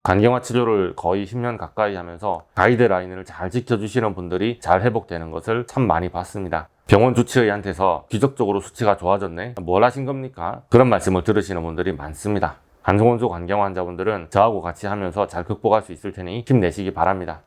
간경화 치료를 거의 10년 가까이 하면서 가이드라인을 잘 지켜주시는 분들이 잘 회복되는 것을 참 많이 봤습니다. 병원 주치의한테서 기적적으로 수치가 좋아졌네? 뭘 하신 겁니까? 그런 말씀을 들으시는 분들이 많습니다. 간성혼수 간경화 환자분들은 저하고 같이 하면서 잘 극복할 수 있을 테니 힘내시기 바랍니다.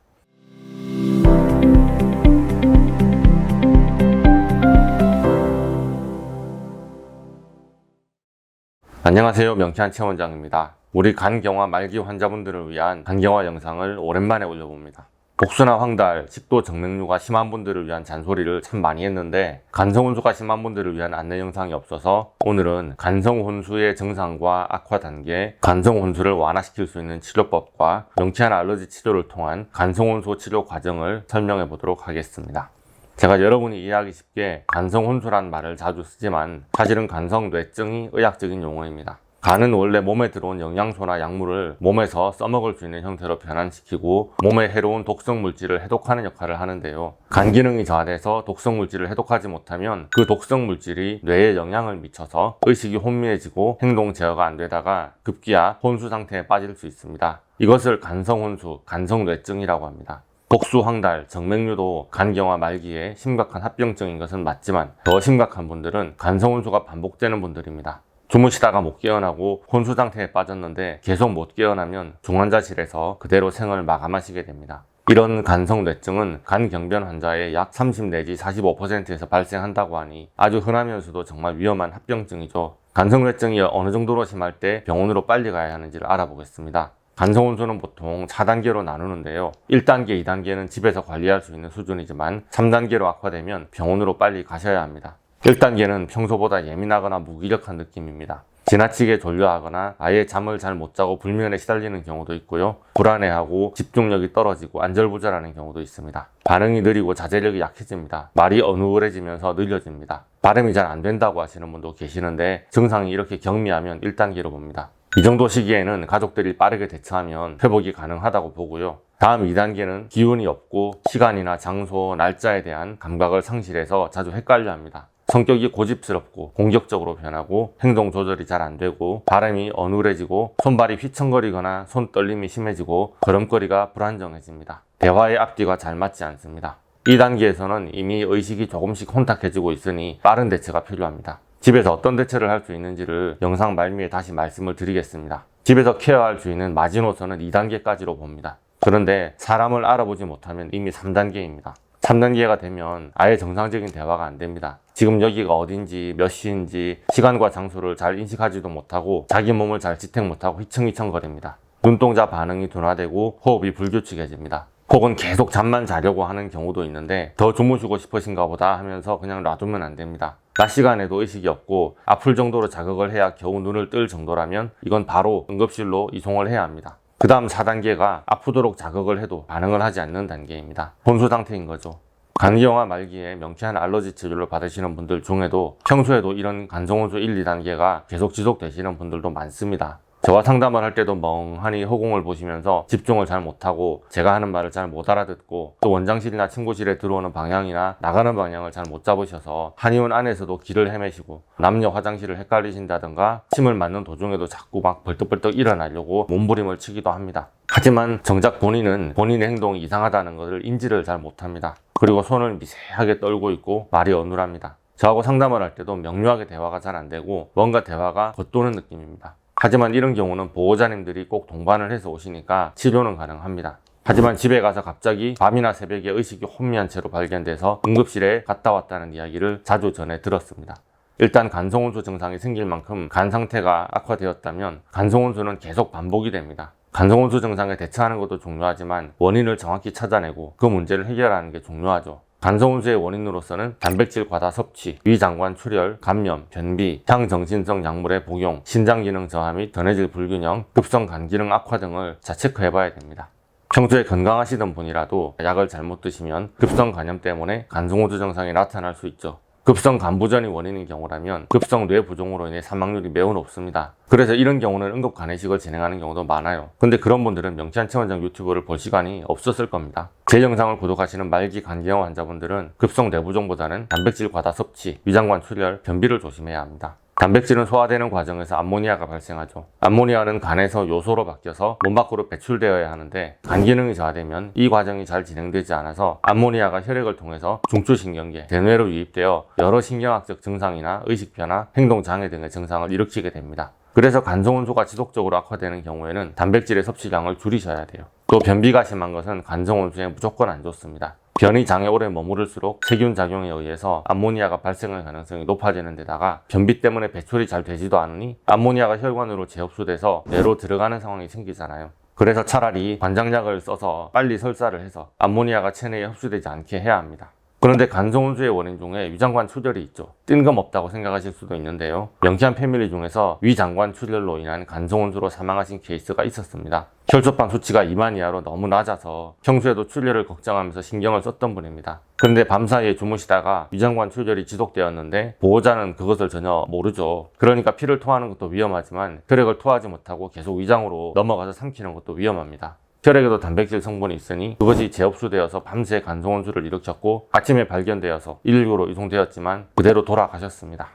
안녕하세요, 명쾌한 체원장입니다. 우리 간경화 말기 환자분들을 위한 간경화 영상을 오랜만에 올려봅니다. 복수나 황달, 식도 정맥류가 심한 분들을 위한 잔소리를 참 많이 했는데 간성혼수가 심한 분들을 위한 안내 영상이 없어서 오늘은 간성혼수의 증상과 악화 단계, 간성혼수를 완화시킬 수 있는 치료법과 명쾌한 알러지 치료를 통한 간성혼수 치료 과정을 설명해 보도록 하겠습니다. 제가 여러분이 이해하기 쉽게 간성혼수란 말을 자주 쓰지만 사실은 간성뇌증이 의학적인 용어입니다. 간은 원래 몸에 들어온 영양소나 약물을 몸에서 써먹을 수 있는 형태로 변환시키고 몸에 해로운 독성 물질을 해독하는 역할을 하는데요. 간 기능이 저하돼서 독성 물질을 해독하지 못하면 그 독성 물질이 뇌에 영향을 미쳐서 의식이 혼미해지고 행동 제어가 안 되다가 급기야 혼수 상태에 빠질 수 있습니다. 이것을 간성혼수, 간성뇌증이라고 합니다. 복수, 황달, 정맥류도 간경화 말기에 심각한 합병증인 것은 맞지만 더 심각한 분들은 간성혼수가 반복되는 분들입니다. 주무시다가 못 깨어나고 혼수 상태에 빠졌는데 계속 못 깨어나면 중환자실에서 그대로 생을 마감하시게 됩니다. 이런 간성뇌증은 간경변 환자의 약 30 내지 45%에서 발생한다고 하니 아주 흔하면서도 정말 위험한 합병증이죠. 간성뇌증이 어느 정도로 심할 때 병원으로 빨리 가야 하는지를 알아보겠습니다. 간성혼수는 보통 4단계로 나누는데요. 1단계, 2단계는 집에서 관리할 수 있는 수준이지만 3단계로 악화되면 병원으로 빨리 가셔야 합니다. 1단계는 평소보다 예민하거나 무기력한 느낌입니다. 지나치게 졸려하거나 아예 잠을 잘 못 자고 불면에 시달리는 경우도 있고요. 불안해하고 집중력이 떨어지고 안절부절하는 경우도 있습니다. 반응이 느리고 자제력이 약해집니다. 말이 어눌해지면서 느려집니다. 발음이 잘 안 된다고 하시는 분도 계시는데 증상이 이렇게 경미하면 1단계로 봅니다. 이 정도 시기에는 가족들이 빠르게 대처하면 회복이 가능하다고 보고요. 다음 2단계는 기운이 없고 시간이나 장소, 날짜에 대한 감각을 상실해서 자주 헷갈려 합니다. 성격이 고집스럽고 공격적으로 변하고 행동 조절이 잘 안 되고 발음이 어눌해지고 손발이 휘청거리거나 손 떨림이 심해지고 걸음걸이가 불안정해집니다. 대화의 앞뒤가 잘 맞지 않습니다. 2단계에서는 이미 의식이 조금씩 혼탁해지고 있으니 빠른 대처가 필요합니다. 집에서 어떤 대처를 할 수 있는지를 영상 말미에 다시 말씀을 드리겠습니다. 집에서 케어할 수 있는 마지노선은 2단계까지로 봅니다. 그런데 사람을 알아보지 못하면 이미 3단계입니다. 3단계가 되면 아예 정상적인 대화가 안 됩니다. 지금 여기가 어딘지 몇 시인지 시간과 장소를 잘 인식하지도 못하고 자기 몸을 잘 지탱 못하고 휘청휘청거립니다. 눈동자 반응이 둔화되고 호흡이 불규칙해집니다. 혹은 계속 잠만 자려고 하는 경우도 있는데 더 주무시고 싶으신가 보다 하면서 그냥 놔두면 안 됩니다. 낮 시간에도 의식이 없고 아플 정도로 자극을 해야 겨우 눈을 뜰 정도라면 이건 바로 응급실로 이송을 해야 합니다. 그 다음 4단계가 아프도록 자극을 해도 반응을 하지 않는 단계입니다. 혼수 상태인 거죠. 간경화 말기에 명쾌한 알러지 치료를 받으시는 분들 중에도 평소에도 이런 간성혼수 1, 2단계가 계속 지속되시는 분들도 많습니다. 저와 상담을 할 때도 멍하니 허공을 보시면서 집중을 잘 못하고 제가 하는 말을 잘 못 알아듣고 또 원장실이나 침구실에 들어오는 방향이나 나가는 방향을 잘 못 잡으셔서 한의원 안에서도 길을 헤매시고 남녀 화장실을 헷갈리신다든가 침을 맞는 도중에도 자꾸 막 벌떡벌떡 일어나려고 몸부림을 치기도 합니다. 하지만 정작 본인은 본인의 행동이 이상하다는 것을 인지를 잘 못합니다. 그리고 손을 미세하게 떨고 있고 말이 어눌합니다. 저하고 상담을 할 때도 명료하게 대화가 잘 안 되고 뭔가 대화가 겉도는 느낌입니다. 하지만 이런 경우는 보호자님들이 꼭 동반을 해서 오시니까 치료는 가능합니다. 하지만 집에 가서 갑자기 밤이나 새벽에 의식이 혼미한 채로 발견돼서 응급실에 갔다 왔다는 이야기를 자주 전해 들었습니다. 일단 간성혼수 증상이 생길 만큼 간 상태가 악화되었다면 간성혼수는 계속 반복이 됩니다. 간성혼수 증상에 대처하는 것도 중요하지만 원인을 정확히 찾아내고 그 문제를 해결하는 게 중요하죠. 간성혼수의 원인으로서는 단백질 과다 섭취, 위장관 출혈, 감염, 변비, 향정신성 약물의 복용, 신장기능 저하 및 전해질 불균형, 급성 간기능 악화 등을 잘 체크해봐야 됩니다. 평소에 건강하시던 분이라도 약을 잘못 드시면 급성 간염 때문에 간성혼수 증상이 나타날 수 있죠. 급성 간부전이 원인인 경우라면 급성 뇌부종으로 인해 사망률이 매우 높습니다. 그래서 이런 경우는 응급 간이식을 진행하는 경우도 많아요. 근데 그런 분들은 명쾌한 체원장 유튜브를 볼 시간이 없었을 겁니다. 제 영상을 구독하시는 말기 간경화 환자분들은 급성 뇌부종보다는 단백질 과다 섭취, 위장관 출혈, 변비를 조심해야 합니다. 단백질은 소화되는 과정에서 암모니아가 발생하죠. 암모니아는 간에서 요소로 바뀌어서 몸 밖으로 배출되어야 하는데 간 기능이 저하되면 이 과정이 잘 진행되지 않아서 암모니아가 혈액을 통해서 중추신경계, 대뇌로 유입되어 여러 신경학적 증상이나 의식 변화, 행동 장애 등의 증상을 일으키게 됩니다. 그래서 간성온수가 지속적으로 악화되는 경우에는 단백질의 섭취량을 줄이셔야 돼요. 또 변비가 심한 것은 간성온수에 무조건 안 좋습니다. 변이 장에 오래 머무를수록 세균 작용에 의해서 암모니아가 발생할 가능성이 높아지는 데다가 변비 때문에 배출이 잘 되지도 않으니 암모니아가 혈관으로 재흡수돼서 뇌로 들어가는 상황이 생기잖아요. 그래서 차라리 관장약을 써서 빨리 설사를 해서 암모니아가 체내에 흡수되지 않게 해야 합니다. 그런데 간성온수의 원인 중에 위장관 출혈이 있죠. 뜬금없다고 생각하실 수도 있는데요. 명쾌한 패밀리 중에서 위장관 출혈로 인한 간성온수로 사망하신 케이스가 있었습니다. 혈소판 수치가 2만 이하로 너무 낮아서 평소에도 출혈을 걱정하면서 신경을 썼던 분입니다. 그런데 밤사이에 주무시다가 위장관 출혈이 지속되었는데 보호자는 그것을 전혀 모르죠. 그러니까 피를 토하는 것도 위험하지만 혈액을 토하지 못하고 계속 위장으로 넘어가서 삼키는 것도 위험합니다. 혈액에도 단백질 성분이 있으니 그것이 재흡수되어서 밤새 간성온수를 일으켰고 아침에 발견되어서 119로 이송되었지만 그대로 돌아가셨습니다.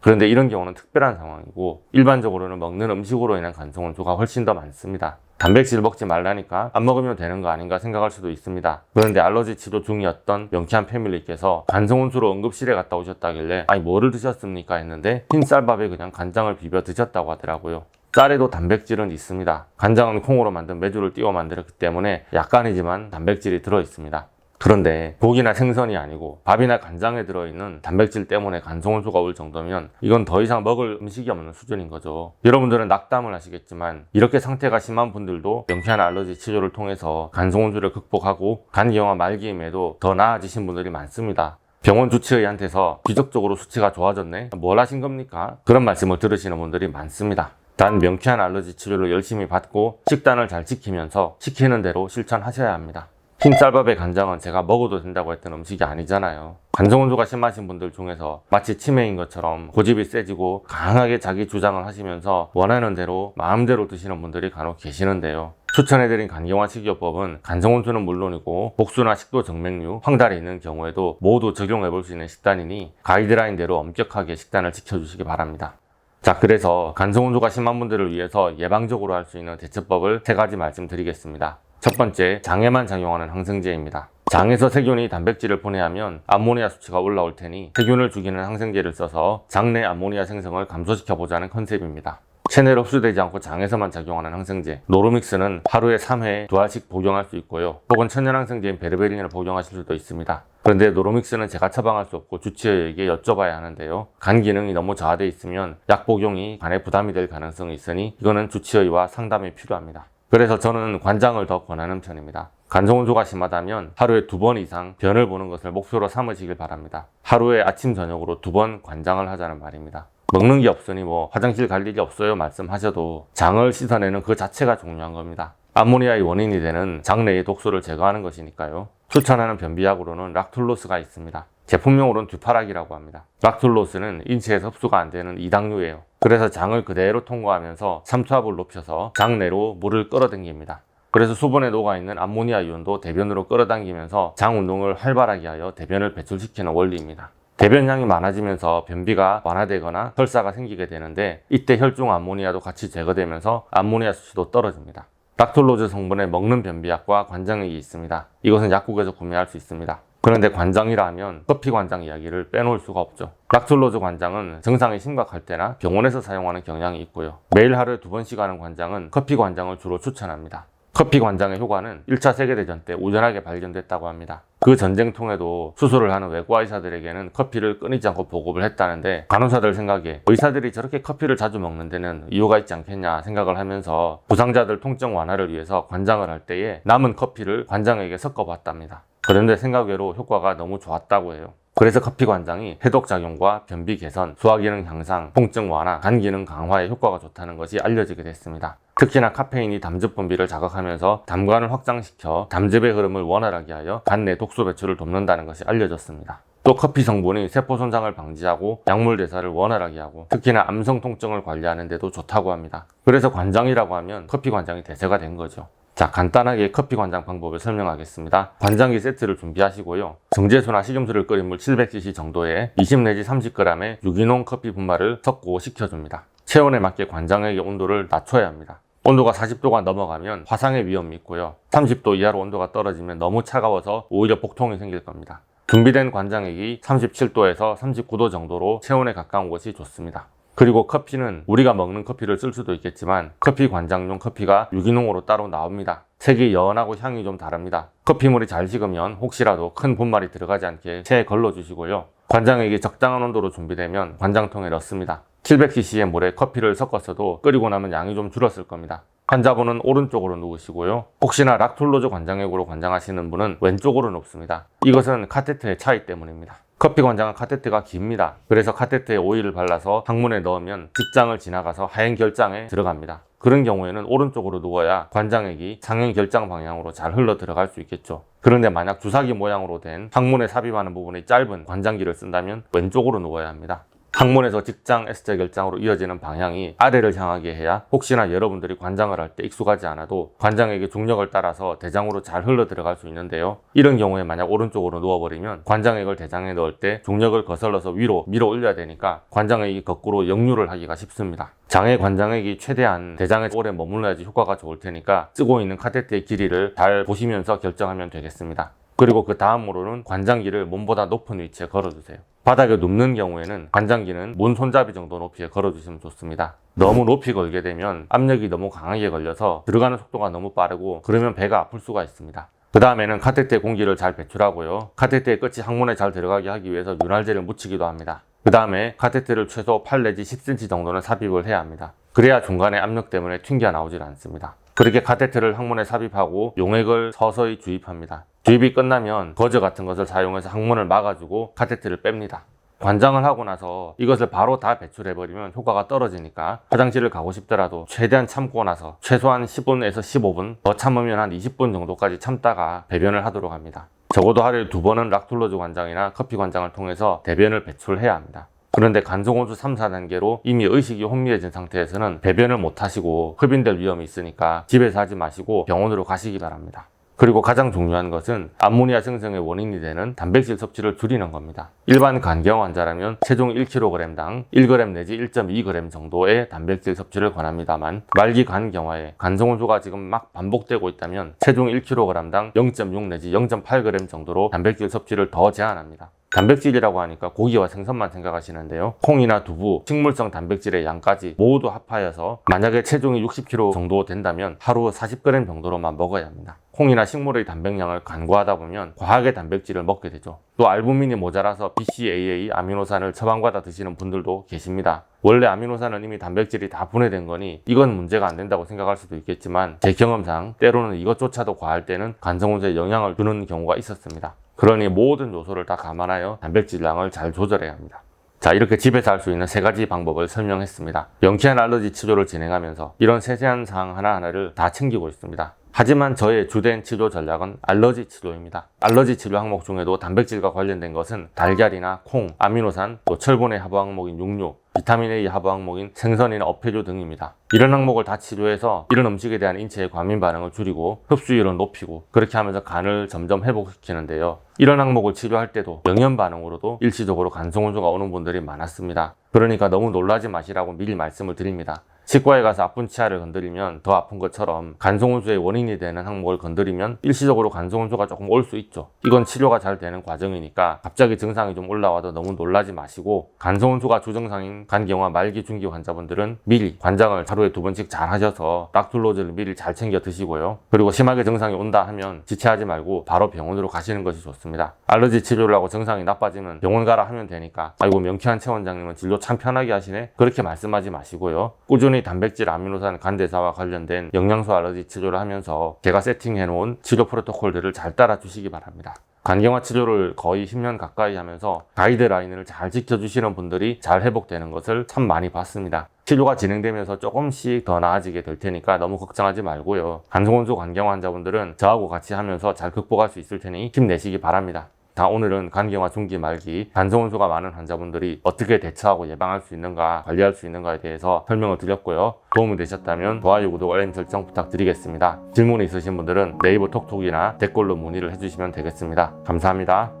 그런데 이런 경우는 특별한 상황이고 일반적으로는 먹는 음식으로 인한 간성온수가 훨씬 더 많습니다. 단백질 먹지 말라니까 안 먹으면 되는 거 아닌가 생각할 수도 있습니다. 그런데 알러지 치료 중이었던 명쾌한 패밀리께서 간성온수로 응급실에 갔다 오셨다길래 아니 뭐를 드셨습니까 했는데 흰 쌀밥에 그냥 간장을 비벼 드셨다고 하더라고요. 쌀에도 단백질은 있습니다. 간장은 콩으로 만든 메주를 띄워 만들었기 때문에 약간이지만 단백질이 들어있습니다. 그런데 고기나 생선이 아니고 밥이나 간장에 들어있는 단백질 때문에 간성온수가 올 정도면 이건 더 이상 먹을 음식이 없는 수준인 거죠. 여러분들은 낙담을 하시겠지만 이렇게 상태가 심한 분들도 명쾌한 알러지 치료를 통해서 간성온수를 극복하고 간경화 말기임에도 더 나아지신 분들이 많습니다. 병원 주치의한테서 기적적으로 수치가 좋아졌네? 뭘 하신 겁니까? 그런 말씀을 들으시는 분들이 많습니다. 단 명쾌한 알러지 치료를 열심히 받고 식단을 잘 지키면서 시키는 대로 실천하셔야 합니다. 흰 쌀밥에 간장은 제가 먹어도 된다고 했던 음식이 아니잖아요. 간성온수가 심하신 분들 중에서 마치 치매인 것처럼 고집이 세지고 강하게 자기 주장을 하시면서 원하는 대로 마음대로 드시는 분들이 간혹 계시는데요. 추천해드린 간경화 식이요법은 간성온수는 물론이고 복수나 식도 정맥류, 황달이 있는 경우에도 모두 적용해볼 수 있는 식단이니 가이드라인대로 엄격하게 식단을 지켜주시기 바랍니다. 자, 그래서 간성온수가 심한 분들을 위해서 예방적으로 할 수 있는 대처법을 3가지 말씀드리겠습니다. 첫 번째, 장에만 작용하는 항생제입니다. 장에서 세균이 단백질을 분해하면 암모니아 수치가 올라올 테니 세균을 죽이는 항생제를 써서 장내 암모니아 생성을 감소시켜보자는 컨셉입니다. 체내로 흡수되지 않고 장에서만 작용하는 항생제 노르믹스는 하루에 3회 2알씩 복용할 수 있고요. 혹은 천연항생제인 베르베린을 복용하실 수도 있습니다. 그런데 노르믹스는 제가 처방할 수 없고 주치의에게 여쭤봐야 하는데요. 간 기능이 너무 저하되어 있으면 약 복용이 간에 부담이 될 가능성이 있으니 이거는 주치의와 상담이 필요합니다. 그래서 저는 관장을 더 권하는 편입니다. 간성온수가 심하다면 하루에 2번 이상 변을 보는 것을 목표로 삼으시길 바랍니다. 하루에 아침 저녁으로 2번 관장을 하자는 말입니다. 먹는 게 없으니 화장실 갈 일이 없어요 말씀하셔도 장을 씻어내는 그 자체가 중요한 겁니다. 암모니아의 원인이 되는 장내의 독소를 제거하는 것이니까요. 추천하는 변비약으로는 락툴로스가 있습니다. 제품명으로는 듀파락이라고 합니다. 락툴로스는 인체에서 흡수가 안 되는 이당류예요. 그래서 장을 그대로 통과하면서 삼투압을 높여서 장내로 물을 끌어당깁니다. 그래서 수분에 녹아있는 암모니아 이온도 대변으로 끌어당기면서 장 운동을 활발하게 하여 대변을 배출시키는 원리입니다. 대변량이 많아지면서 변비가 완화되거나 설사가 생기게 되는데 이때 혈중 암모니아도 같이 제거되면서 암모니아 수치도 떨어집니다. 락툴로즈 성분의 먹는 변비약과 관장액이 있습니다. 이것은 약국에서 구매할 수 있습니다. 그런데 관장이라 하면 커피 관장 이야기를 빼놓을 수가 없죠. 락툴로즈 관장은 증상이 심각할 때나 병원에서 사용하는 경향이 있고요. 매일 하루에 2번씩 하는 관장은 커피 관장을 주로 추천합니다. 커피 관장의 효과는 1차 세계대전 때 우연하게 발견됐다고 합니다. 그 전쟁통에도 수술을 하는 외과 의사들에게는 커피를 끊이지 않고 보급을 했다는데 간호사들 생각에 의사들이 저렇게 커피를 자주 먹는 데는 이유가 있지 않겠냐 생각을 하면서 부상자들 통증 완화를 위해서 관장을 할 때에 남은 커피를 관장에게 섞어봤답니다. 그런데 생각외로 효과가 너무 좋았다고 해요. 그래서 커피 관장이 해독작용과 변비 개선, 소화기능 향상, 통증 완화, 간기능 강화에 효과가 좋다는 것이 알려지게 됐습니다. 특히나 카페인이 담즙 분비를 자극하면서 담관을 확장시켜 담즙의 흐름을 원활하게 하여 간 내 독소 배출을 돕는다는 것이 알려졌습니다. 또 커피 성분이 세포 손상을 방지하고 약물 대사를 원활하게 하고 특히나 암성 통증을 관리하는 데도 좋다고 합니다. 그래서 관장이라고 하면 커피 관장이 대세가 된 거죠. 자, 간단하게 커피 관장 방법을 설명하겠습니다. 관장기 세트를 준비하시고요. 정제수나 식염수를 끓인 물 700cc 정도에 20 내지 30g의 유기농 커피 분말을 섞고 식혀줍니다. 체온에 맞게 관장액의 온도를 낮춰야 합니다. 온도가 40도가 넘어가면 화상의 위험이 있고요. 30도 이하로 온도가 떨어지면 너무 차가워서 오히려 복통이 생길 겁니다. 준비된 관장액이 37도에서 39도 정도로 체온에 가까운 것이 좋습니다. 그리고 커피는 우리가 먹는 커피를 쓸 수도 있겠지만 커피 관장용 커피가 유기농으로 따로 나옵니다. 색이 연하고 향이 좀 다릅니다. 커피물이 잘 식으면 혹시라도 큰 분말이 들어가지 않게 체에 걸러주시고요. 관장액이 적당한 온도로 준비되면 관장통에 넣습니다. 700cc의 물에 커피를 섞었어도 끓이고 나면 양이 좀 줄었을 겁니다. 환자분은 오른쪽으로 누우시고요. 혹시나 락툴로즈 관장액으로 관장하시는 분은 왼쪽으로 눕습니다. 이것은 카테트의 차이 때문입니다. 커피 관장은 카테트가 깁니다. 그래서 카테트에 오일을 발라서 항문에 넣으면 직장을 지나가서 하행 결장에 들어갑니다. 그런 경우에는 오른쪽으로 누워야 관장액이 상행 결장 방향으로 잘 흘러 들어갈 수 있겠죠. 그런데 만약 주사기 모양으로 된 항문에 삽입하는 부분이 짧은 관장기를 쓴다면 왼쪽으로 누워야 합니다. 항문에서 직장 S자 결장으로 이어지는 방향이 아래를 향하게 해야 혹시나 여러분들이 관장을 할 때 익숙하지 않아도 관장액의 중력을 따라서 대장으로 잘 흘러 들어갈 수 있는데요. 이런 경우에 만약 오른쪽으로 누워버리면 관장액을 대장에 넣을 때 중력을 거슬러서 위로 밀어 올려야 되니까 관장액이 거꾸로 역류를 하기가 쉽습니다. 장의 관장액이 최대한 대장에 오래 머물러야지 효과가 좋을 테니까 쓰고 있는 카테트의 길이를 잘 보시면서 결정하면 되겠습니다. 그리고 그 다음으로는 관장기를 몸보다 높은 위치에 걸어주세요. 바닥에 눕는 경우에는 관장기는 문 손잡이 정도 높이에 걸어주시면 좋습니다. 너무 높이 걸게 되면 압력이 너무 강하게 걸려서 들어가는 속도가 너무 빠르고 그러면 배가 아플 수가 있습니다. 그 다음에는 카테트의 공기를 잘 배출하고요. 카테트의 끝이 항문에 잘 들어가게 하기 위해서 윤활제를 묻히기도 합니다. 그 다음에 카테트를 최소 8 내지 10cm 정도는 삽입을 해야 합니다. 그래야 중간에 압력 때문에 튕겨 나오질 않습니다. 그렇게 카테트를 항문에 삽입하고 용액을 서서히 주입합니다. 주입이 끝나면 거즈 같은 것을 사용해서 항문을 막아주고 카테트를 뺍니다. 관장을 하고 나서 이것을 바로 다 배출해버리면 효과가 떨어지니까 화장실을 가고 싶더라도 최대한 참고 나서 최소한 10분에서 15분, 더 참으면 한 20분 정도까지 참다가 배변을 하도록 합니다. 적어도 하루에 2번은 락툴로즈 관장이나 커피 관장을 통해서 대변을 배출해야 합니다. 그런데 간성혼수 3, 4단계로 이미 의식이 혼미해진 상태에서는 배변을 못하시고 흡인될 위험이 있으니까 집에서 하지 마시고 병원으로 가시기 바랍니다. 그리고 가장 중요한 것은 암모니아 생성의 원인이 되는 단백질 섭취를 줄이는 겁니다. 일반 간경 환자라면 체중 1kg당 1g 내지 1.2g 정도의 단백질 섭취를 권합니다만 말기 간경화에 간성혼수가 지금 막 반복되고 있다면 체중 1kg당 0.6 내지 0.8g 정도로 단백질 섭취를 더 제한합니다. 단백질이라고 하니까 고기와 생선만 생각하시는데요. 콩이나 두부, 식물성 단백질의 양까지 모두 합하여서 만약에 체중이 60kg 정도 된다면 하루 40g 정도로만 먹어야 합니다. 콩이나 식물의 단백량을 간과하다 보면 과하게 단백질을 먹게 되죠. 또 알부민이 모자라서 BCAA 아미노산을 처방받아 드시는 분들도 계십니다. 원래 아미노산은 이미 단백질이 다 분해된 거니 이건 문제가 안 된다고 생각할 수도 있겠지만 제 경험상 때로는 이것조차도 과할 때는 간성혼수에 영향을 주는 경우가 있었습니다. 그러니 모든 요소를 다 감안하여 단백질량을 잘 조절해야 합니다. 자, 이렇게 집에서 할 수 있는 3가지 방법을 설명했습니다. 명쾌한 알러지 치료를 진행하면서 이런 세세한 사항 하나하나를 다 챙기고 있습니다. 하지만 저의 주된 치료 전략은 알러지 치료입니다. 알러지 치료 항목 중에도 단백질과 관련된 것은 달걀이나 콩, 아미노산, 또 철분의 하부 항목인 육류, 비타민 A 하부 항목인 생선이나 어패류 등입니다. 이런 항목을 다 치료해서 이런 음식에 대한 인체의 과민 반응을 줄이고 흡수율을 높이고 그렇게 하면서 간을 점점 회복시키는데요. 이런 항목을 치료할 때도 영양 반응으로도 일시적으로 간성혼수가 오는 분들이 많았습니다. 그러니까 너무 놀라지 마시라고 미리 말씀을 드립니다. 치과에 가서 아픈 치아를 건드리면 더 아픈 것처럼 간성혼수의 원인이 되는 항목을 건드리면 일시적으로 간성혼수가 조금 올 수 있죠. 이건 치료가 잘 되는 과정이니까 갑자기 증상이 좀 올라와도 너무 놀라지 마시고 간성혼수가 주증상인 간경화 말기 중기 환자분들은 미리 관장을 하루에 2번씩 잘 하셔서 락툴로즈를 미리 잘 챙겨 드시고요. 그리고 심하게 증상이 온다 하면 지체하지 말고 바로 병원으로 가시는 것이 좋습니다. 알러지 치료를 하고 증상이 나빠지면 병원 가라 하면 되니까 아이고 명쾌한 최 원장님은 진료 참 편하게 하시네 그렇게 말씀하지 마시고요. 꾸준히 단백질, 아미노산, 간대사와 관련된 영양소 알러지 치료를 하면서 제가 세팅해 놓은 치료 프로토콜들을 잘 따라 주시기 바랍니다. 간경화 치료를 거의 10년 가까이 하면서 가이드라인을 잘 지켜주시는 분들이 잘 회복되는 것을 참 많이 봤습니다. 치료가 진행되면서 조금씩 더 나아지게 될 테니까 너무 걱정하지 말고요. 간성혼수 간경화 환자분들은 저하고 같이 하면서 잘 극복할 수 있을 테니 힘내시기 바랍니다. 자, 오늘은 간경화 중기 말기 간성혼수가 많은 환자분들이 어떻게 대처하고 예방할 수 있는가, 관리할 수 있는가에 대해서 설명을 드렸고요. 도움이 되셨다면 좋아요, 구독, 알림 설정 부탁드리겠습니다. 질문이 있으신 분들은 네이버 톡톡이나 댓글로 문의를 해주시면 되겠습니다. 감사합니다.